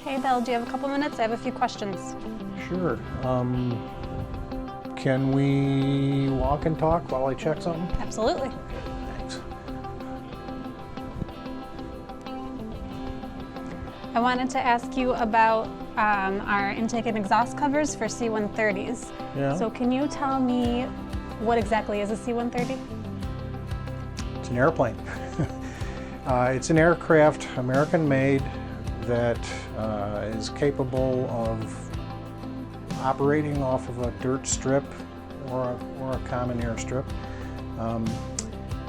Hey Bill, do you have a couple minutes? I have a few questions. Sure. Can we walk and talk while I check something? Absolutely. Thanks. I wanted to ask you about our intake and exhaust covers for C-130s. Yeah. So can you tell me what exactly is a C-130? It's an airplane. It's an aircraft, American-made, that is capable of operating off of a dirt strip or a common airstrip.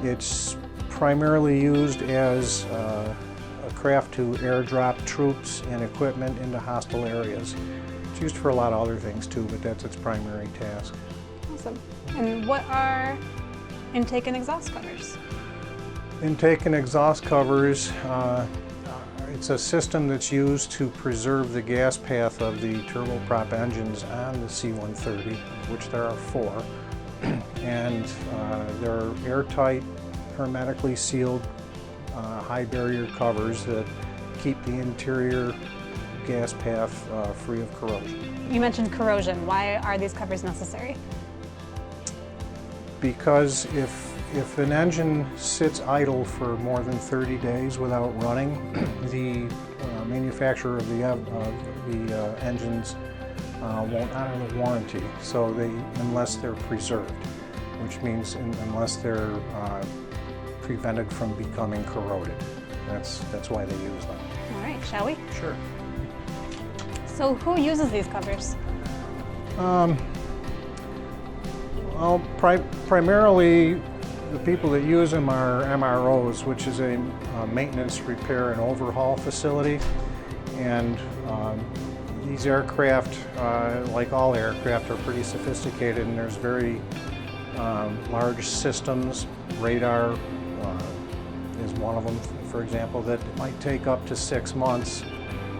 It's primarily used as a craft to airdrop troops and equipment into hostile areas. It's used for a lot of other things too, but that's its primary task. Awesome. And what are intake and exhaust covers? Intake and exhaust covers, it's a system that's used to preserve the gas path of the turboprop engines on the C-130, which there are 4. And they're airtight, hermetically sealed, high barrier covers that keep the interior gas path free of corrosion. You mentioned corrosion. Why are these covers necessary? Because if an engine sits idle for more than 30 days without running, the manufacturer of the engines won't honor the warranty. So unless they're preserved, which means unless they're prevented from becoming corroded. That's why they use them. All right, shall we? Sure. So who uses these covers? Well, primarily the people that use them are MROs, which is a maintenance, repair, and overhaul facility. And these aircraft, like all aircraft, are pretty sophisticated, and there's very large systems. Radar is one of them, for example, that might take up to 6 months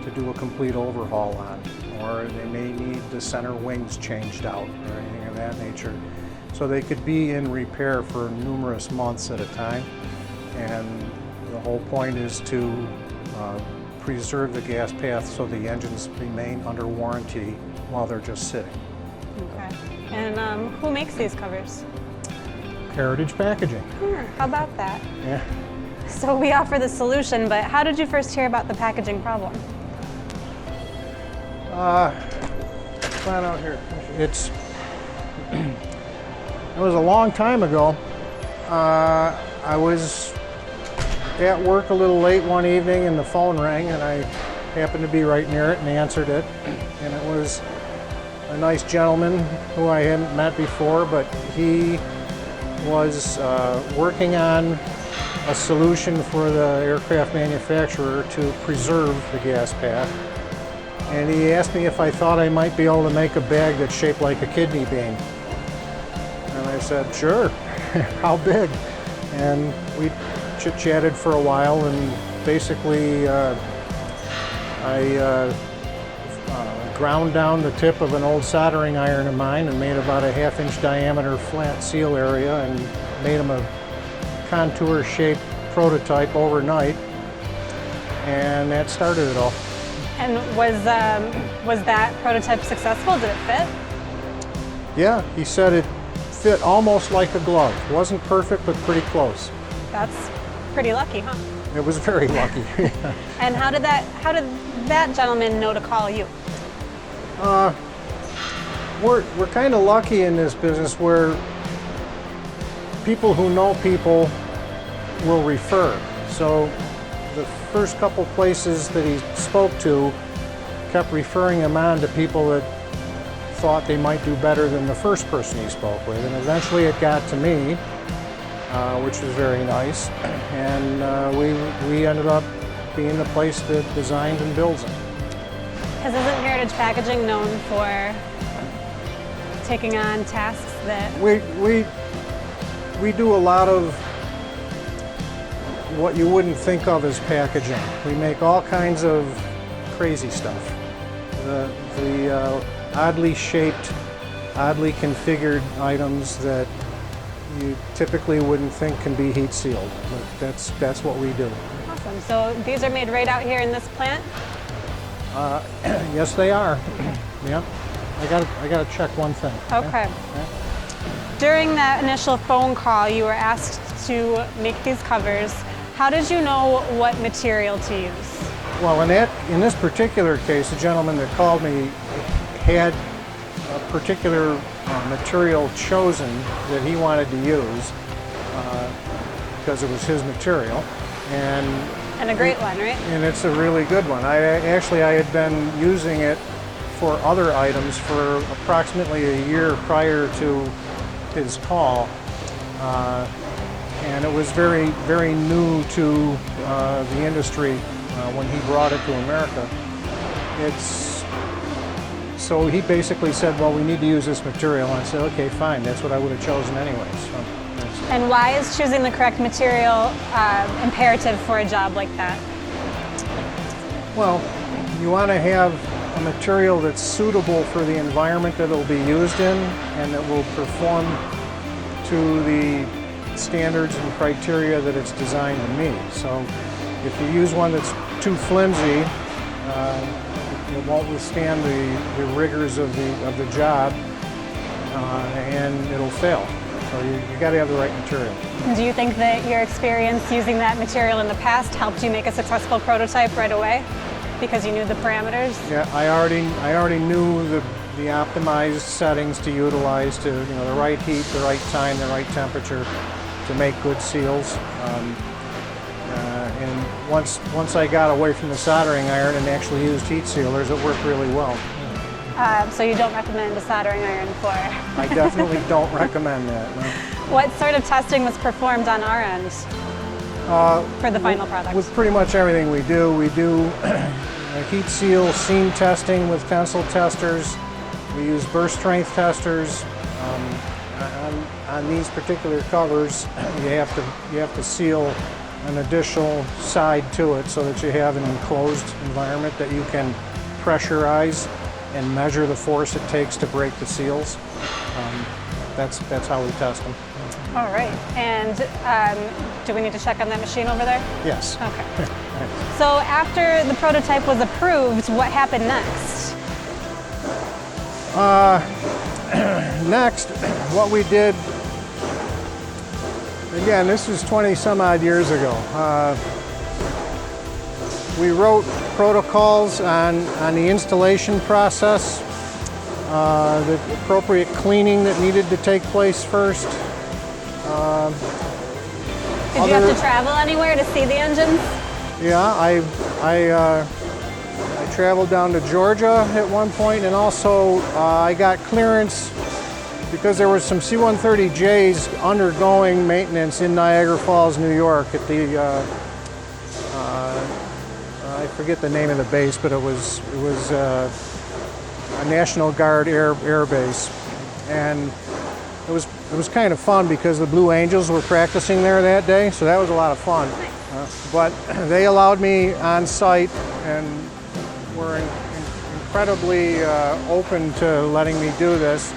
to do a complete overhaul on, or they may need the center wings changed out or anything of that nature. So they could be in repair for numerous months at a time, and the whole point is to preserve the gas path so the engines remain under warranty while they're just sitting. Okay. And who makes these covers? Heritage Packaging. How about that? Yeah. So we offer the solution, but how did you first hear about the packaging problem? Flat out here. It was a long time ago. I was at work a little late one evening and the phone rang, and I happened to be right near it and answered it. And it was a nice gentleman who I hadn't met before, but he was working on a solution for the aircraft manufacturer to preserve the gas path. And he asked me if I thought I might be able to make a bag that's shaped like a kidney bean. And I said, sure, how big? And we chit-chatted for a while, and basically I ground down the tip of an old soldering iron of mine and made about a 1/2-inch diameter flat seal area and made him a contour-shaped prototype overnight, and that started it all. And was that prototype successful? Did it fit? Yeah, he said it fit almost like a glove. It wasn't perfect, but pretty close. That's pretty lucky, huh? It was very lucky. And how did that gentleman know to call you? We're kind of lucky in this business where people who know people will refer. So the first couple places that he spoke to kept referring him on to people that thought they might do better than the first person he spoke with. And eventually it got to me, which was very nice. And we ended up being the place that designs and builds them. Because isn't Heritage Packaging known for taking on tasks that... We do a lot of what you wouldn't think of as packaging. We make all kinds of crazy stuff. The oddly shaped, oddly configured items that you typically wouldn't think can be heat sealed. But that's what we do. Awesome. So these are made right out here in this plant? Yes, they are. Yeah. I gotta check one thing. Okay. During that initial phone call, you were asked to make these covers. How did you know what material to use? Well, in this particular case, the gentleman that called me had a particular material chosen that he wanted to use because it was his material, And a great one, right? and it's a really good one. I had been using it for other items for approximately a year prior to his call, and it was very, very new to the industry when he brought it to America. So he basically said, well, we need to use this material, and I said, okay, fine, that's what I would have chosen anyway. So And why is choosing the correct material imperative for a job like that? well, you want to have a material that's suitable for the environment that it'll be used in and that will perform to the standards and criteria that it's designed to meet. So if you use one that's too flimsy, it won't withstand the rigors of the job, and it'll fail. So you got to have the right material. Do you think that your experience using that material in the past helped you make a successful prototype right away because you knew the parameters? Yeah, I already knew the optimized settings to utilize to, the right heat, the right time, the right temperature to make good seals. And once I got away from the soldering iron and actually used heat sealers, it worked really well. So you don't recommend a soldering iron for? I definitely don't recommend that. No. What sort of testing was performed on our end for the final product? With pretty much everything we do heat seal seam testing with tensile testers. We use burst strength testers. On these particular covers, you have to seal an additional side to it so that you have an enclosed environment that you can pressurize and measure the force it takes to break the seals. That's how we test them. All right. And do we need to check on that machine over there? Yes. Okay. So after the prototype was approved, what happened next? Next, what we did, again, this is 20 some odd years ago. We wrote protocols on the installation process, the appropriate cleaning that needed to take place first. Did you have to travel anywhere to see the engines? Yeah, I traveled down to Georgia at one point, and also I got clearance because there were some C-130Js undergoing maintenance in Niagara Falls, New York at the, I forget the name of the base, but it was a National Guard air base. And it was kind of fun because the Blue Angels were practicing there that day, so that was a lot of fun. But they allowed me on site and were incredibly open to letting me do this.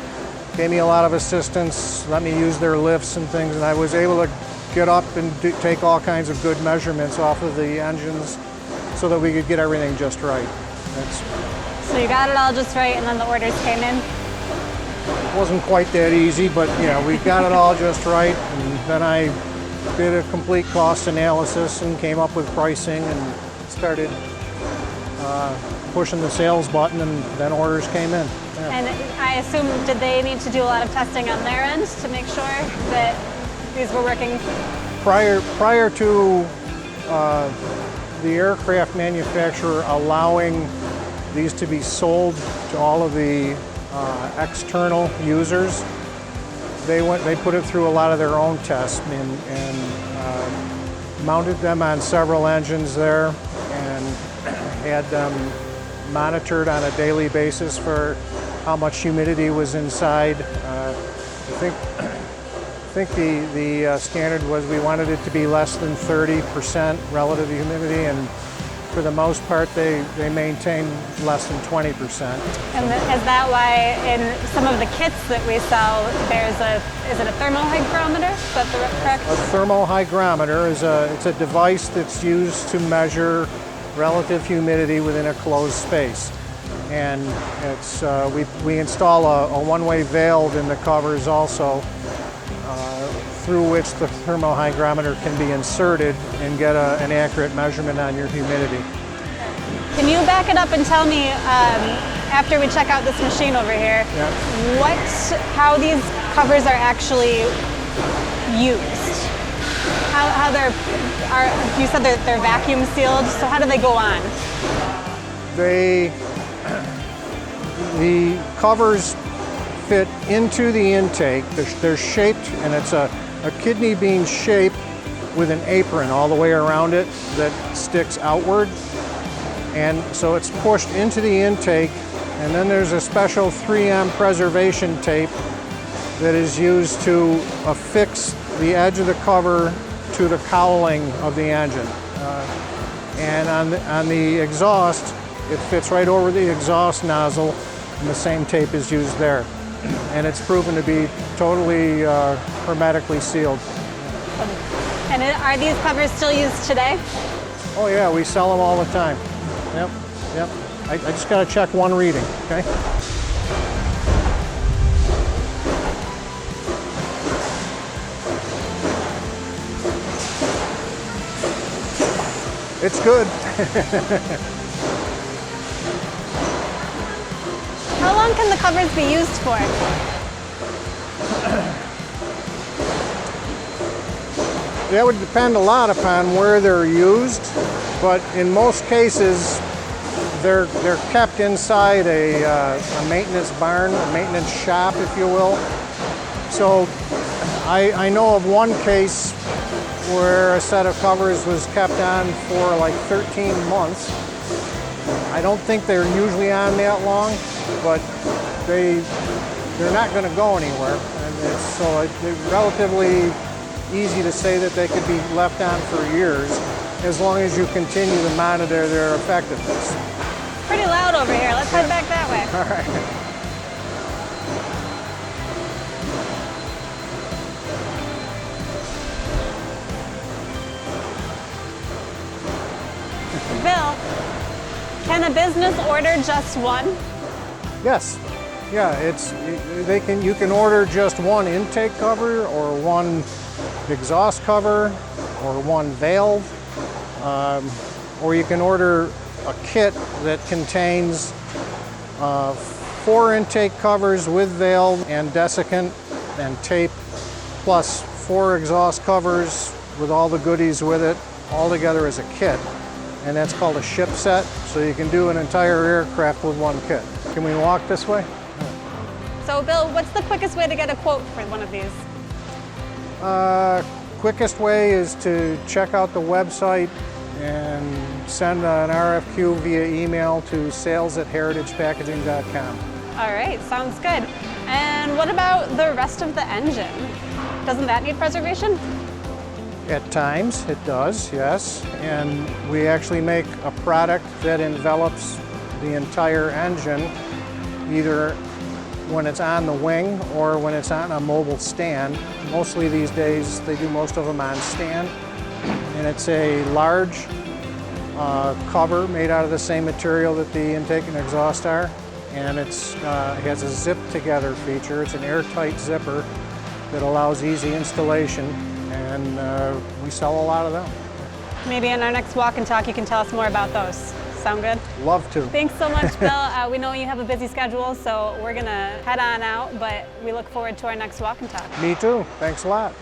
Gave me a lot of assistance, let me use their lifts and things, and I was able to get up and take all kinds of good measurements off of the engines so that we could get everything just right. So you got it all just right, and then the orders came in? It wasn't quite that easy, but yeah, we got it all just right, and then I did a complete cost analysis and came up with pricing and started pushing the sales button, and then orders came in. Yeah. And I assume, did they need to do a lot of testing on their end to make sure that these were working? Prior to the aircraft manufacturer allowing these to be sold to all of the external users, they put it through a lot of their own tests and mounted them on several engines there and had them monitored on a daily basis for how much humidity was inside. I think the standard was we wanted it to be less than 30% relative humidity, and for the most part they maintained less than 20%. And is that why in some of the kits that we sell there's is it a thermal hygrometer? Is that the correct? A thermal hygrometer is it's a device that's used to measure relative humidity within a closed space. And it's, we install a one-way valve in the covers also, through which the thermal hygrometer can be inserted and get an accurate measurement on your humidity. Can you back it up and tell me, after we check out this machine over here, how these covers are actually used? How you said they're vacuum sealed, so how do they go on? The covers fit into the intake. They're shaped, and it's a kidney bean shape with an apron all the way around it that sticks outward. And so it's pushed into the intake, and then there's a special 3M preservation tape that is used to affix the edge of the cover to the cowling of the engine. And on the exhaust, it fits right over the exhaust nozzle, and the same tape is used there. And it's proven to be totally hermetically sealed. And are these covers still used today? Oh yeah, we sell them all the time. Yep, yep. I just got to check one reading, okay? It's good. How long can the covers be used for? That would depend a lot upon where they're used, but in most cases, they're kept inside a maintenance barn, a maintenance shop, if you will. So I know of one case where a set of covers was kept on for like 13 months. I don't think they're usually on that long, but they're not going to go anywhere. And it's relatively easy to say that they could be left on for years as long as you continue to monitor their effectiveness. Pretty loud over here. Let's head back that way. All right. Bill, can a business order just one? Yes. Yeah, you can order just one intake cover or one exhaust cover or one valve, or you can order a kit that contains 4 intake covers with valve and desiccant and tape, plus 4 exhaust covers with all the goodies with it, all together as a kit. And that's called a ship set, so you can do an entire aircraft with one kit. Can we walk this way? So Bill, what's the quickest way to get a quote for one of these? Quickest way is to check out the website and send an RFQ via email to sales@heritagepackaging.com. All right, sounds good. And what about the rest of the engine? Doesn't that need preservation? At times it does, yes. And we actually make a product that envelops the entire engine, either when it's on the wing or when it's on a mobile stand. Mostly these days, they do most of them on stand. And it's a large cover made out of the same material that the intake and exhaust are. And it has a zip together feature. It's an airtight zipper that allows easy installation. And we sell a lot of them. Maybe in our next walk and talk you can tell us more about those. Sound good? Love to. Thanks so much, Bill. We know you have a busy schedule, so we're gonna head on out, but we look forward to our next walk and talk. Me too. Thanks a lot.